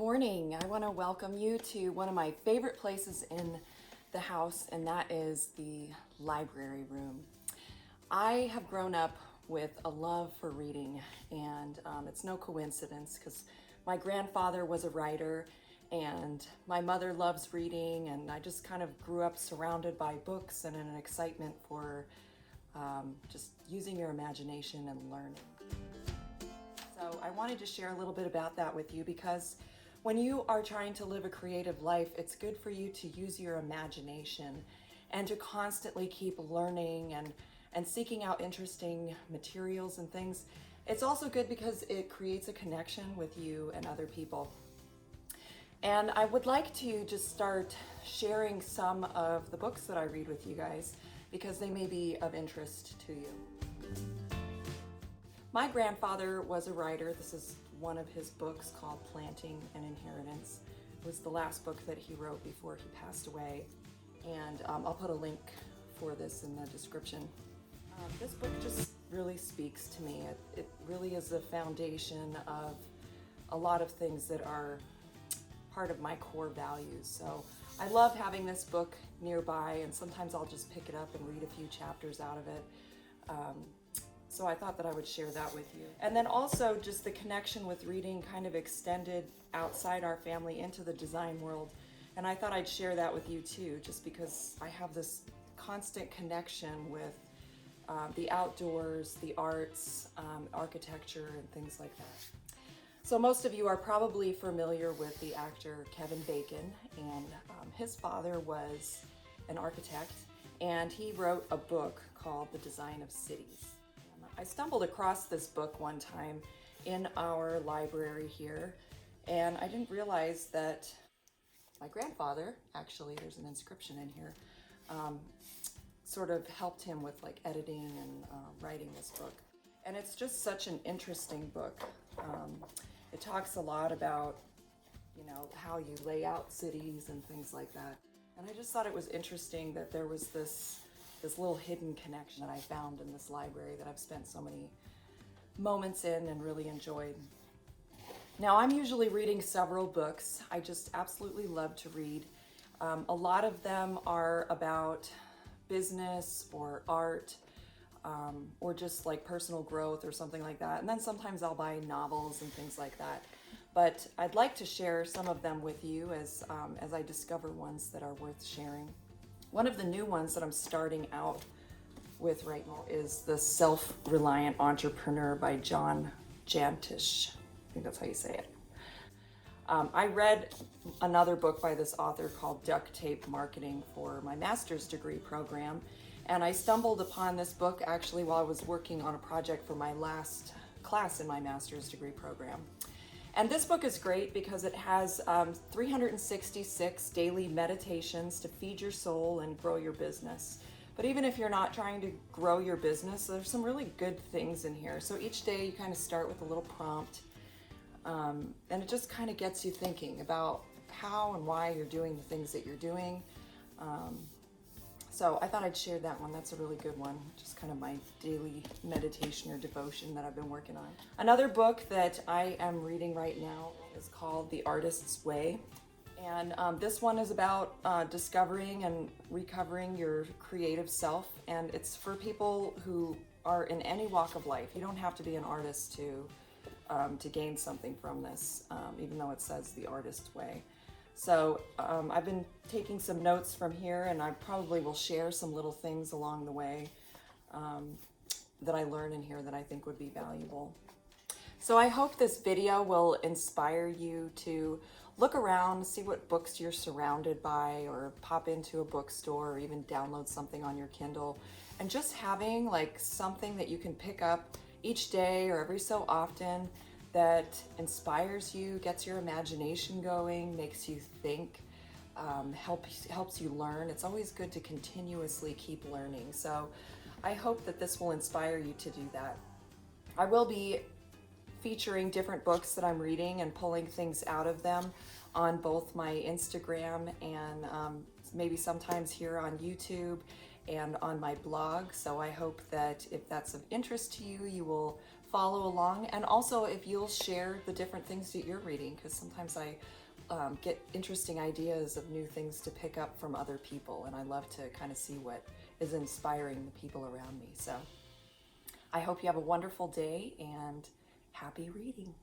morning. I want to welcome you to one of my favorite places in the house, and that is the library room. I have grown up with a love for reading, and it's no coincidence because my grandfather was a writer and my mother loves reading, and I just kind of grew up surrounded by books and an excitement for just using your imagination and learning. So I wanted to share a little bit about that with you because when you are trying to live a creative life, it's good for you to use your imagination and to constantly keep learning and seeking out interesting materials and things. It's also good because it creates a connection with you and other people. And I would like to just start sharing some of the books that I read with you guys because they may be of interest to you. My grandfather was a writer. This is one of his books called Planting an Inheritance. It was the last book that he wrote before he passed away. And I'll put a link for this in the description. This book just really speaks to me. It really is the foundation of a lot of things that are part of my core values. So I love having this book nearby, and sometimes I'll just pick it up and read a few chapters out of it. So I thought that I would share that with you. And then also just the connection with reading kind of extended outside our family into the design world. And I thought I'd share that with you too, just because I have this constant connection with the outdoors, the arts, architecture, and things like that. So most of you are probably familiar with the actor Kevin Bacon, and his father was an architect, and he wrote a book called The Design of Cities. I stumbled across this book one time in our library here, and I didn't realize that my grandfather, actually there's an inscription in here, sort of helped him with like editing and writing this book. And it's just such an interesting book. It talks a lot about, how you lay out cities and things like that. And I just thought it was interesting that there was this little hidden connection that I found in this library that I've spent so many moments in and really enjoyed. Now, I'm usually reading several books. I just absolutely love to read. A lot of them are about business or art, or just like personal growth or something like that. And then sometimes I'll buy novels and things like that. But I'd like to share some of them with you as I discover ones that are worth sharing. One of the new ones that I'm starting out with right now is The Self-Reliant Entrepreneur by Jantsch. I think that's how you say it. I read another book by this author called Duct Tape Marketing for my master's degree program. And I stumbled upon this book actually while I was working on a project for my last class in my master's degree program. And this book is great because it has 366 daily meditations to feed your soul and grow your business. But even if you're not trying to grow your business, there's some really good things in here. So each day you kind of start with a little prompt, and it just kind of gets you thinking about how and why you're doing the things that you're doing. So I thought I'd share that one. That's a really good one. Just kind of my daily meditation or devotion that I've been working on. Another book that I am reading right now is called The Artist's Way. And this one is about discovering and recovering your creative self. And it's for people who are in any walk of life. You don't have to be an artist to gain something from this, even though it says The Artist's Way. So I've been taking some notes from here, and I probably will share some little things along the way that I learn in here that I think would be valuable. So I hope this video will inspire you to look around, see what books you're surrounded by, or pop into a bookstore, or even download something on your Kindle, and just having like something that you can pick up each day or every so often that inspires you, gets your imagination going, makes you think, helps you learn. It's always good to continuously keep learning. So I hope that this will inspire you to do that. I will be featuring different books that I'm reading and pulling things out of them on both my Instagram and maybe sometimes here on YouTube and on my blog. So I hope that if that's of interest to you, you will follow along, and also if you'll share the different things that you're reading, because sometimes I get interesting ideas of new things to pick up from other people, and I love to kind of see what is inspiring the people around me. So I hope you have a wonderful day and happy reading.